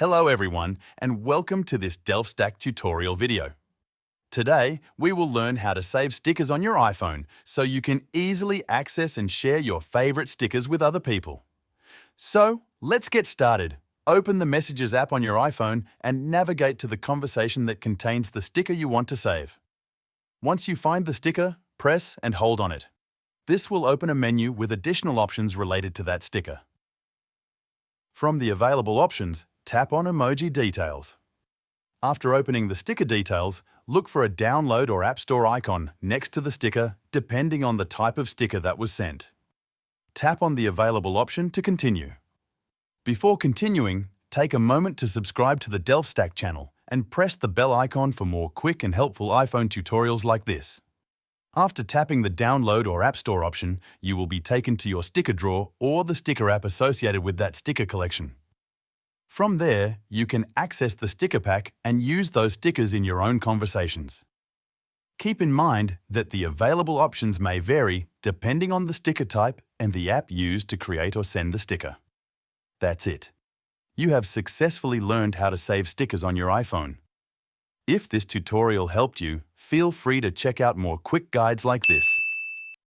Hello everyone, and welcome to this Stack tutorial video. Today, we will learn how to save stickers on your iPhone so you can easily access and share your favorite stickers with other people. So, let's get started. Open the Messages app on your iPhone and navigate to the conversation that contains the sticker you want to save. Once you find the sticker, press and hold on it. This will open a menu with additional options related to that sticker. From the available options, tap on Emoji Details. After opening the sticker details, look for a download or App Store icon next to the sticker depending on the type of sticker that was sent. Tap on the available option to continue. Before continuing, take a moment to subscribe to the Stack channel and press the bell icon for more quick and helpful iPhone tutorials like this. After tapping the Download or App Store option, you will be taken to your sticker drawer or the sticker app associated with that sticker collection. From there, you can access the sticker pack and use those stickers in your own conversations. Keep in mind that the available options may vary depending on the sticker type and the app used to create or send the sticker. That's it. You have successfully learned how to save stickers on your iPhone. If this tutorial helped you, feel free to check out more quick guides like this.